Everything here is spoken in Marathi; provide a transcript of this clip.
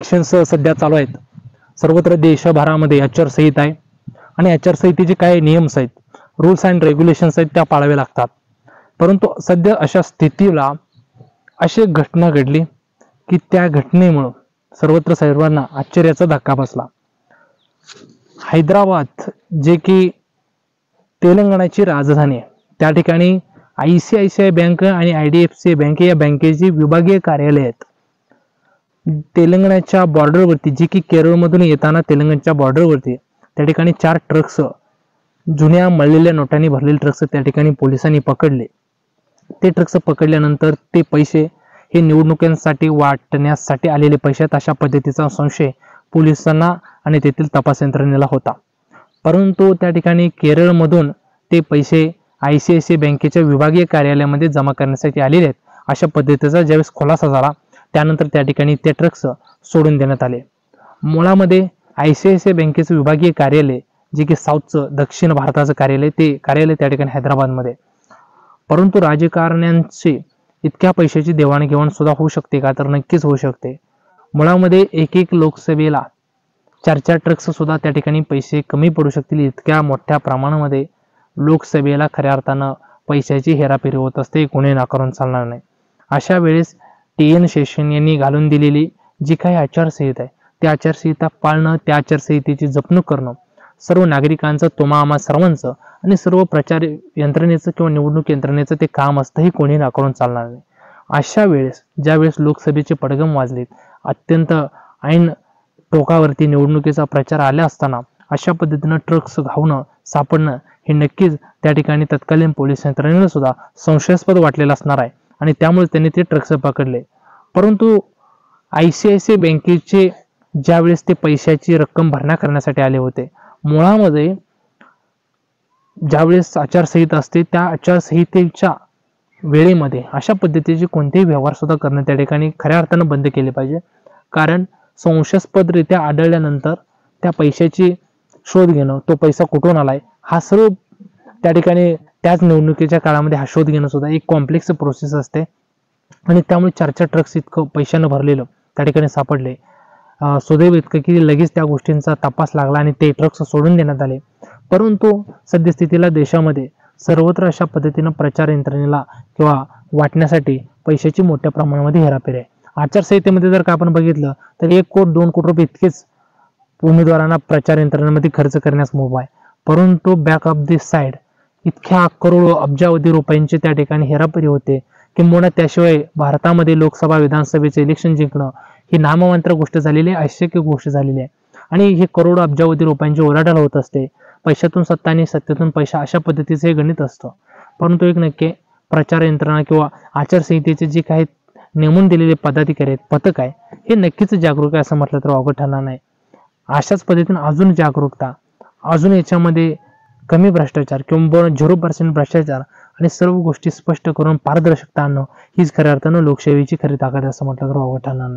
इलेक्शन्स सध्या चालू आहेत. सर्वत्र देशभरामध्ये आचारसंहिता आहे आणि आचारसंहितेचे काय नियम्स आहेत, रूल्स अँड रेग्युलेशन्स आहेत, त्या पाळावे लागतात. परंतु सध्या अशा स्थितीला अशी घटना घडली की त्या घटनेमुळे सर्वत्र सर्वांना आश्चर्याचा धक्का बसला. हैदराबाद जे की तेलंगणाची राजधानी आहे, त्या ठिकाणी ICICI बँक आणि IDFC बँक या बँकेची विभागीय कार्यालय आहेत. तेलंगणाच्या बॉर्डरवरती, जे की केरळमधून येताना तेलंगणाच्या बॉर्डरवरती, त्या ठिकाणी 4 ट्रक्स, जुन्या मळलेल्या नोटांनी भरलेले ट्रक्स त्या ठिकाणी पोलिसांनी पकडले. ते ट्रक्स पकडल्यानंतर ते पैसे हे निवडणुकांसाठी वाटण्यासाठी आलेले पैसे आहेत अशा पद्धतीचा संशय पोलिसांना आणि तेथील तपास यंत्रणेला होता. परंतु त्या ठिकाणी केरळमधून ते पैसे ICICI बँकेच्या विभागीय कार्यालयामध्ये जमा करण्यासाठी आलेले आहेत अशा पद्धतीचा ज्यावेळेस खुलासा झाला, त्यानंतर त्या ठिकाणी ते ट्रक्स सोडून देण्यात आले. मुळामध्ये ICICI बँकेचं विभागीय कार्यालय, जे की साऊथचं, दक्षिण भारताचं कार्यालय, ते कार्यालय त्या ठिकाणी हैदराबादमध्ये. परंतु राजकारण्यांची इतक्या पैशाची देवाणघेवाण सुद्धा होऊ शकते का, तर नक्कीच होऊ शकते. मुळामध्ये एक लोकसभेला 4 ट्रक्स सुद्धा त्या ठिकाणी पैसे कमी पडू शकतील. इतक्या मोठ्या प्रमाणामध्ये लोकसभेला खऱ्या अर्थानं पैशाची हेराफेरी होत असते, कोणी नाकारून चालणार नाही. अशा वेळेस TN शेषन यांनी घालून दिलेली जी काही आचारसंहिता आहे, त्या आचारसंहिता पाळणं, त्या आचारसंहितेची जपणूक करणं सर्व नागरिकांचं, तुम्हा आम्हा सर्वांचं आणि सर्व प्रचार यंत्रणेचं किंवा निवडणूक यंत्रणेचं ते काम असतं, हे कोणी नाकारून चालणार नाही. अशा वेळेस ज्यावेळेस लोकसभेचे पडघम वाजलेत, अत्यंत ऐन टोकावरती निवडणुकीचा प्रचार आला असताना अशा पद्धतीनं ट्रक्स घावणं, सापडणं हे नक्कीच त्या ठिकाणी तत्कालीन पोलीस यंत्रणेला सुद्धा संशयास्पद वाटलेलं असणार आहे आणि त्यामुळे त्यांनी ते ट्रक्स पकडले. परंतु ICICI बँकेचे ज्यावेळेस ते पैशाची रक्कम भरणा करण्यासाठी आले होते, मुळामध्ये ज्यावेळेस आचारसंहिता असते त्या आचारसंहितेच्या वेळेमध्ये अशा पद्धतीचे कोणतेही व्यवहार सुद्धा करणं त्या ठिकाणी खऱ्या अर्थानं बंद केले पाहिजे. कारण संशयास्पदरित्या आढळल्यानंतर त्या पैशाची शोध घेणं, तो पैसा कुठून आलाय, हा सर्व त्या ठिकाणी त्याच निवडणुकीच्या काळामध्ये हा शोध घेणं सुद्धा एक कॉम्प्लेक्स प्रोसेस असते आणि त्यामुळे 4 ट्रक्स इतकं पैशानं भरलेलं त्या ठिकाणी सापडले. सुदैव इतकं की लगेच त्या गोष्टींचा तपास लागला आणि ते ट्रक्स सोडून देण्यात आले. परंतु सद्यस्थितीला देशामध्ये सर्वत्र अशा पद्धतीनं प्रचार यंत्रणेला किंवा वाटण्यासाठी पैशाची मोठ्या प्रमाणामध्ये हेराफेरी आहे. आचारसंहितेमध्ये जर का आपण बघितलं तर 1 कोटी 2 कोटी रुपये इतकेच उमेदवारांना प्रचार यंत्रणेमध्ये खर्च करण्यास मुभा आहे. परंतु बॅक ऑफ दी साइड इतक्या करोडो अब्जावधी रुपयांचे त्या ठिकाणी हेराफेरी होते. किंबहुना त्याशिवाय भारतामध्ये लोकसभा विधानसभेचे इलेक्शन जिंकणं ही नाममात्र गोष्ट झालेली आहे, अशक्य गोष्ट झालेली आहे आणि हे करोडो अब्जावधी रुपयांची ओलाढाल होत असते. पैशातून सत्ता आणि सत्तेतून पैसा अशा पद्धतीचे हे गणित असतं. परंतु एक नक्की प्रचार यंत्रणा किंवा आचारसंहितेचे जे काही नेमून दिलेले पदाधिकारी आहेत, पथक आहे, हे नक्कीच जागरूक आहे असं म्हटलं तर वावगं ठरणार नाही. अशाच पद्धतीने अजून जागरूकता, अजून याच्यामध्ये कमी भ्रष्टाचार किंवा 0% भ्रष्टाचार आणि सर्व गोष्टी स्पष्ट करून पारदर्शकता आणणं हीच खऱ्या अर्थानं लोकशाहीची खरी ताकद असं म्हटलं तर वावगं ठरणार नाही.